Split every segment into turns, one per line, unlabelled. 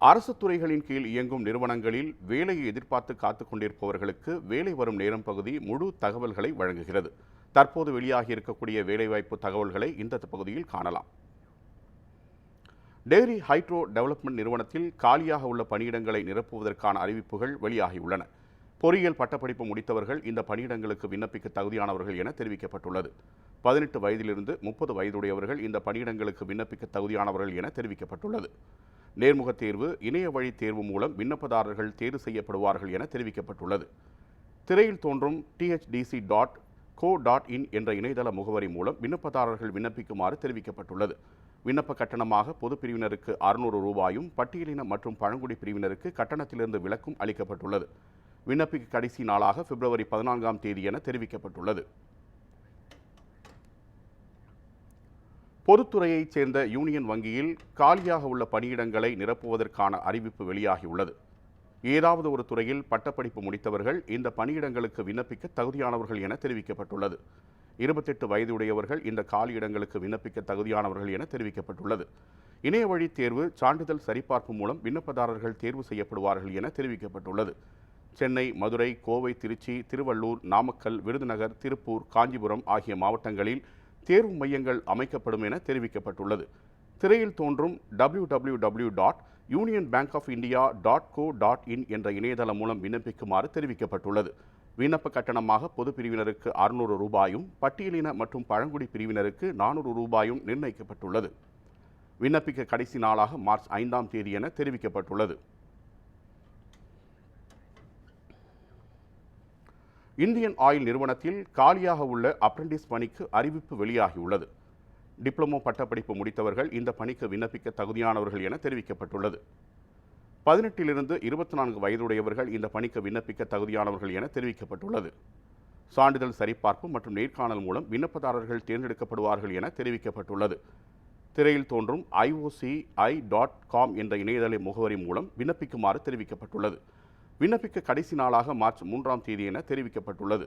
அரசு துறைகளின் கீழ் இயங்கும் நிறுவனங்களில் வேலையை எதிர்பார்த்து காத்துக் கொண்டிருப்பவர்களுக்கு வேலை வரும் நேரம் பகுதி முழு தகவல்களை வழங்குகிறது. தற்போது வெளியாகி இருக்கக்கூடிய வேலைவாய்ப்பு தகவல்களை இந்த பகுதியில் காணலாம். டெய்ரி ஹைட்ரோ டெவலப்மெண்ட் நிறுவனத்தில் காலியாக உள்ள பணியிடங்களை நிரப்புவதற்கான அறிவிப்புகள் வெளியாகியுள்ளன. பொறியியல் பட்டப்படிப்பு முடித்தவர்கள் இந்த பணியிடங்களுக்கு விண்ணப்பிக்க தகுதியானவர்கள் என தெரிவிக்கப்பட்டுள்ளது. 18 வயதிலிருந்து 30 வயதுடையவர்கள் இந்த பணியிடங்களுக்கு விண்ணப்பிக்க தகுதியானவர்கள் என தெரிவிக்கப்பட்டுள்ளது. நேர்முக தேர்வு, இணைய வழி தேர்வு மூலம் விண்ணப்பதாரர்கள் தேர்வு செய்யப்படுவார்கள் என தெரிவிக்கப்பட்டுள்ளது. திரையில் தோன்றும் thdc.co.in என்ற இணையதள முகவரி மூலம் விண்ணப்பதாரர்கள் விண்ணப்பிக்குமாறு தெரிவிக்கப்பட்டுள்ளது. விண்ணப்ப கட்டணமாக பொது பிரிவினருக்கு 600 ரூபாயும், பட்டியலின மற்றும் பழங்குடி பிரிவினருக்கு கட்டணத்திலிருந்து விலக்கும் அளிக்கப்பட்டுள்ளது. விண்ணப்பிக்க கடைசி நாளாக பிப்ரவரி 14ஆம் தேதி என தெரிவிக்கப்பட்டுள்ளது. பொதுத்துறையைச் சேர்ந்த யூனியன் வங்கியில் காலியாக உள்ள பணியிடங்களை நிரப்புவதற்கான அறிவிப்பு வெளியாகியுள்ளது. ஏதாவது ஒரு துறையில் பட்டப்படிப்பு முடித்தவர்கள் இந்த பணியிடங்களுக்கு விண்ணப்பிக்க தகுதியானவர்கள் என தெரிவிக்கப்பட்டுள்ளது. 28 வயதுடையவர்கள் இந்த காலியிடங்களுக்கு விண்ணப்பிக்க தகுதியானவர்கள் என தெரிவிக்கப்பட்டுள்ளது. இணைய வழி தேர்வு, சான்றிதழ் சரிபார்ப்பு மூலம் விண்ணப்பதாரர்கள் தேர்வு செய்யப்படுவார்கள் என தெரிவிக்கப்பட்டுள்ளது. சென்னை, மதுரை, கோவை, திருச்சி, திருவள்ளூர், நாமக்கல், விருதுநகர், திருப்பூர், காஞ்சிபுரம் ஆகிய மாவட்டங்களில் தேர்வு மையங்கள் அமைக்கப்படும் என தெரிவிக்கப்பட்டுள்ளது. திரையில் தோன்றும் www.unionbankofindia.co.in என்ற இணையதளம் மூலம் விண்ணப்பிக்குமாறு தெரிவிக்கப்பட்டுள்ளது. விண்ணப்ப கட்டணமாக பொது பிரிவினருக்கு 600 ரூபாயும், பட்டியலின மற்றும் பழங்குடி பிரிவினருக்கு 400 ரூபாயும் நிர்ணயிக்கப்பட்டுள்ளது. விண்ணப்பிக்க கடைசி நாளாக மார்ச் 5ஆம் தேதி என தெரிவிக்கப்பட்டுள்ளது. இந்தியன் ஆயில் நிறுவனத்தில் காலியாக உள்ள அப்ரண்டிஸ் பணிக்கு அறிவிப்பு வெளியாகியுள்ளது. டிப்ளமோ பட்டப்படிப்பு முடித்தவர்கள் இந்த பணிக்கு விண்ணப்பிக்க தகுதியானவர்கள் என தெரிவிக்கப்பட்டுள்ளது. 18 24 வயதுடையவர்கள் இந்த பணிக்கு விண்ணப்பிக்க தகுதியானவர்கள் என தெரிவிக்கப்பட்டுள்ளது. சான்றிதழ் சரிபார்ப்பு மற்றும் நேர்காணல் மூலம் விண்ணப்பதாரர்கள் தேர்ந்தெடுக்கப்படுவார்கள் என தெரிவிக்கப்பட்டுள்ளது. திரையில் தோன்றும் ioci.com என்ற இணையதள முகவரி மூலம் விண்ணப்பிக்குமாறு தெரிவிக்கப்பட்டுள்ளது. விண்ணப்பிக்க கடைசி நாளாக மார்ச் 3ஆம் தேதி என தெரிவிக்கப்பட்டுள்ளது.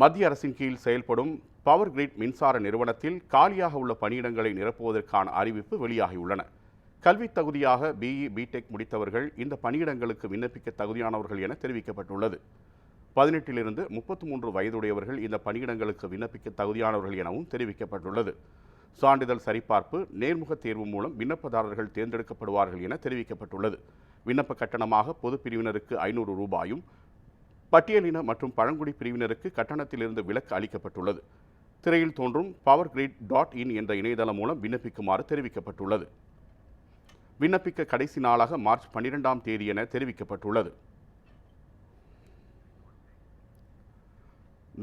மத்திய அரசின் கீழ் செயல்படும் பவர் கிரிட் மின்சார நிறுவனத்தில் காலியாக உள்ள பணியிடங்களை நிரப்புவதற்கான அறிவிப்பு வெளியாகியுள்ளன. கல்வித் தகுதியாக பிஇ, பிடெக் முடித்தவர்கள் இந்த பணியிடங்களுக்கு விண்ணப்பிக்க தகுதியானவர்கள் என தெரிவிக்கப்பட்டுள்ளது. 18 33 வயதுடையவர்கள் இந்த பணியிடங்களுக்கு விண்ணப்பிக்க தகுதியானவர்கள் எனவும் தெரிவிக்கப்பட்டுள்ளது. சான்றிதழ் சரிபார்ப்பு, நேர்முக தேர்வு மூலம் விண்ணப்பதாரர்கள் தேர்ந்தெடுக்கப்படுவார்கள் என தெரிவிக்கப்பட்டுள்ளது. விண்ணப்ப கட்டணமாக பொது பிரிவினருக்கு 500 ரூபாயும், பட்டியலின மற்றும் பழங்குடி பிரிவினருக்கு கட்டணத்திலிருந்து விலக்கு அளிக்கப்பட்டுள்ளது. திரையில் தோன்றும் powergrid.in என்ற இணையதளம் மூலம் விண்ணப்பிக்குமாறு தெரிவிக்கப்பட்டுள்ளது. விண்ணப்பிக்க கடைசி நாளாக மார்ச் 12ஆம் தேதி என தெரிவிக்கப்பட்டுள்ளது.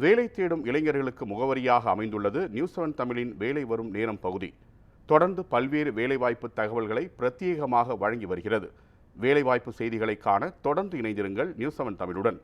வேலை தேடும் இளைஞர்களுக்கு முகவரியாக அமைந்துள்ளது நியூஸ் 7 தமிழின் வேலை வரும் நேரம் பகுதி. தொடர்ந்து பல்வேறு வேலைவாய்ப்பு தகவல்களை பிரத்யேகமாக வழங்கி வருகிறது. வேலைவாய்ப்பு செய்திகளை காண தொடர்ந்து இணைந்திருங்கள் நியூஸ் 7 தமிழுடன்.